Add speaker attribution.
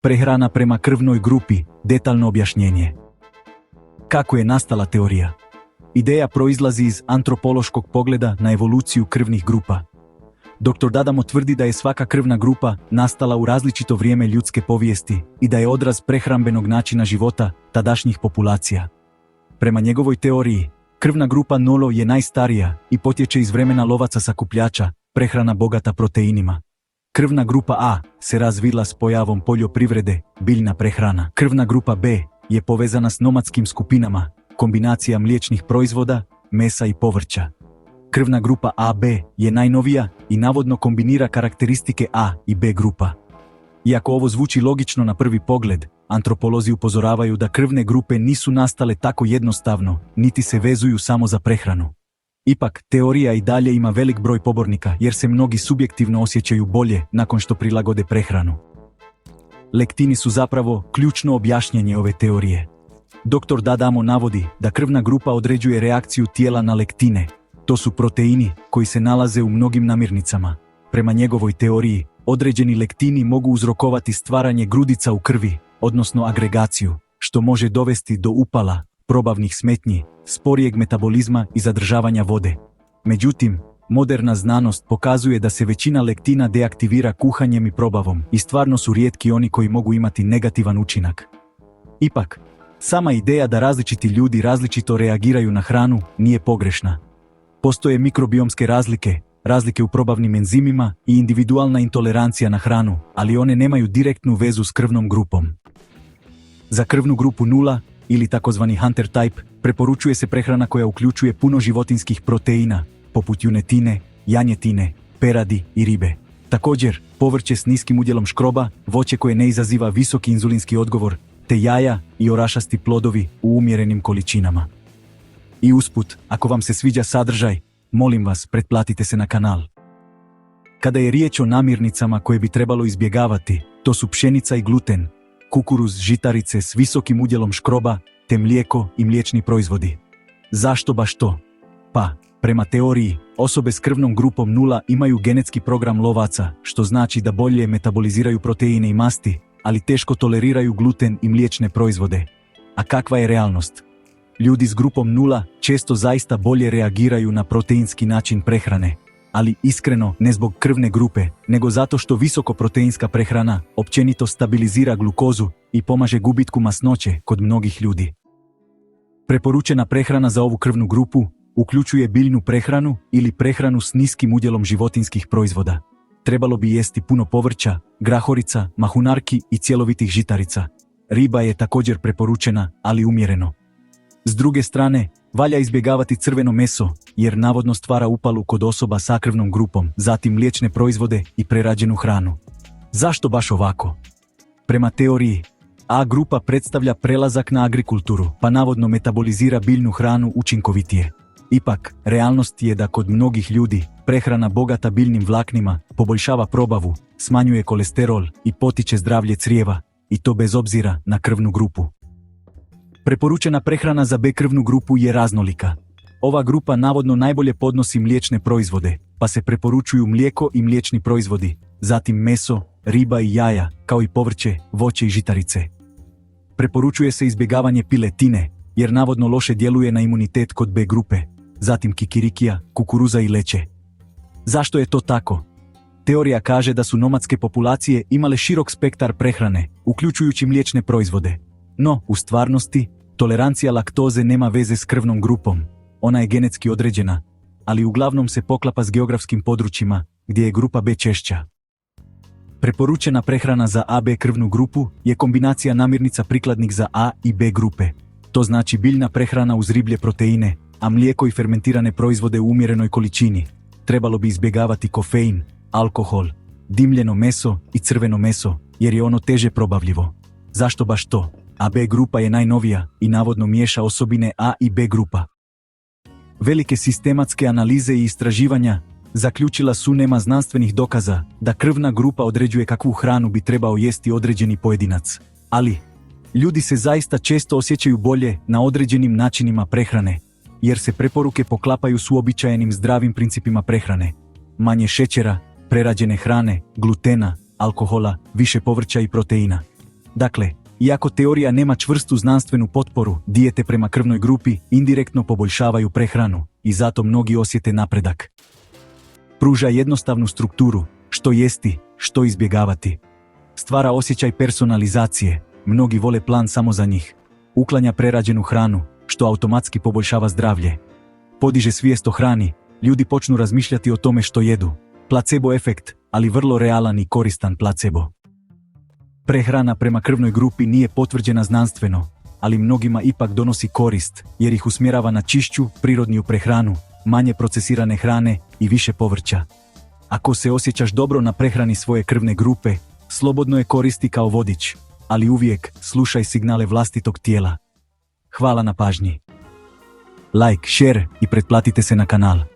Speaker 1: Prehrana prema krvnoj grupi, detaljno objašnjenje. Kako je nastala teorija? Ideja proizlazi iz antropološkog pogleda na evoluciju krvnih grupa. Dr. Dadamo tvrdi da je svaka krvna grupa nastala u različito vrijeme ljudske povijesti i da je odraz prehrambenog načina života tadašnjih populacija. Prema njegovoj teoriji, krvna grupa Nolo je najstarija i potječe iz vremena lovaca sakupljača, prehrana bogata proteinima. Krvna grupa A se razvila s pojavom poljoprivrede, biljna prehrana. Krvna grupa B je povezana s nomadskim skupinama, kombinacija mliječnih proizvoda, mesa i povrća. Krvna grupa AB je najnovija i navodno kombinira karakteristike A i B grupa. Iako ovo zvuči logično na prvi pogled, antropolozi upozoravaju da krvne grupe nisu nastale tako jednostavno, niti se vezuju samo za prehranu. Ipak, teorija i dalje ima velik broj pobornika jer se mnogi subjektivno osjećaju bolje nakon što prilagode prehranu. Lektini su zapravo ključno objašnjenje ove teorije. Dr. Dadamo navodi da krvna grupa određuje reakciju tijela na lektine. To su proteini koji se nalaze u mnogim namirnicama. Prema njegovoj teoriji, određeni lektini mogu uzrokovati stvaranje grudica u krvi, odnosno agregaciju, što može dovesti do upala, probavnih smetnji, sporijeg metabolizma i zadržavanja vode. Međutim, moderna znanost pokazuje da se većina lektina deaktivira kuhanjem i probavom i stvarno su rijetki oni koji mogu imati negativan učinak. Ipak, sama ideja da različiti ljudi različito reagiraju na hranu nije pogrešna. Postoje mikrobiomske razlike u probavnim enzimima i individualna intolerancija na hranu, ali one nemaju direktnu vezu s krvnom grupom. Za krvnu grupu 0 ili takozvani hunter type preporučuje se prehrana koja uključuje puno životinjskih proteina, poput junetine, janjetine, peradi i ribe. Također, povrće s niskim udjelom škroba, voće koje ne izaziva visoki inzulinski odgovor, te jaja i orašasti plodovi u umjerenim količinama. I usput, ako vam se sviđa sadržaj, molim vas, pretplatite se na kanal. Kada je riječ o namirnicama koje bi trebalo izbjegavati, to su pšenica i gluten, kukuruz, žitarice s visokim udjelom škroba, te mlijeko i mliječni proizvodi. Zašto baš to? Pa, prema teoriji, osobe s krvnom grupom 0 imaju genetski program lovaca, što znači da bolje metaboliziraju proteine i masti, ali teško toleriraju gluten i mliječne proizvode. A kakva je realnost? Ljudi s grupom 0 često zaista bolje reagiraju na proteinski način prehrane, ali iskreno ne zbog krvne grupe, nego zato što visokoproteinska prehrana općenito stabilizira glukozu i pomaže gubitku masnoće kod mnogih ljudi. Preporučena prehrana za ovu krvnu grupu uključuje biljnu prehranu ili prehranu s niskim udjelom životinjskih proizvoda. Trebalo bi jesti puno povrća, grahorica, mahunarki i cjelovitih žitarica. Riba je također preporučena, ali umjereno. S druge strane, valja izbjegavati crveno meso, jer navodno stvara upalu kod osoba sa krvnom grupom, zatim mliječne proizvode i prerađenu hranu. Zašto baš ovako? Prema teoriji, A grupa predstavlja prelazak na agrikulturu, pa navodno metabolizira biljnu hranu učinkovitije. Ipak, realnost je da kod mnogih ljudi prehrana bogata biljnim vlaknima poboljšava probavu, smanjuje kolesterol i potiče zdravlje crijeva, i to bez obzira na krvnu grupu. Preporučena prehrana za B krvnu grupu je raznolika. Ova grupa navodno najbolje podnosi mliječne proizvode, pa se preporučuju mlijeko i mliječni proizvodi, zatim meso, riba i jaja, kao i povrće, voće i žitarice. Preporučuje se izbjegavanje piletine, jer navodno loše djeluje na imunitet kod B grupe, zatim kikirikija, kukuruza i leće. Zašto je to tako? Teorija kaže da su nomadske populacije imale širok spektar prehrane, uključujući mliječne proizvode. No, u stvarnosti, tolerancija laktoze nema veze s krvnom grupom. Ona je genetski određena, ali uglavnom se poklapa s geografskim područjima, gdje je grupa B češća. Preporučena prehrana za AB krvnu grupu je kombinacija namirnica prikladnih za A i B grupe. To znači biljna prehrana uz riblje proteine, a mlijeko i fermentirane proizvode u umjerenoj količini. Trebalo bi izbjegavati kofein, alkohol, dimljeno meso i crveno meso, jer je ono teže probavljivo. Zašto baš to? A B grupa je najnovija i navodno miješa osobine A i B grupa. Velike sistematske analize i istraživanja zaključila su nema znanstvenih dokaza da krvna grupa određuje kakvu hranu bi trebao jesti određeni pojedinac. Ali, ljudi se zaista često osjećaju bolje na određenim načinima prehrane, jer se preporuke poklapaju s uobičajenim zdravim principima prehrane. Manje šećera, prerađene hrane, glutena, alkohola, više povrća i proteina. Dakle, iako teorija nema čvrstu znanstvenu potporu, dijete prema krvnoj grupi indirektno poboljšavaju prehranu i zato mnogi osjete napredak. Pruža jednostavnu strukturu, što jesti, što izbjegavati. Stvara osjećaj personalizacije, mnogi vole plan samo za njih. Uklanja prerađenu hranu, što automatski poboljšava zdravlje. Podiže svijest o hrani, ljudi počnu razmišljati o tome što jedu. Placebo efekt, ali vrlo realan i koristan placebo. Prehrana prema krvnoj grupi nije potvrđena znanstveno, ali mnogima ipak donosi korist, jer ih usmjerava na čišću, prirodniju prehranu, manje procesirane hrane i više povrća. Ako se osjećaš dobro na prehrani svoje krvne grupe, slobodno je koristi kao vodič, ali uvijek slušaj signale vlastitog tijela. Hvala na pažnji. Like, share i pretplatite se na kanal.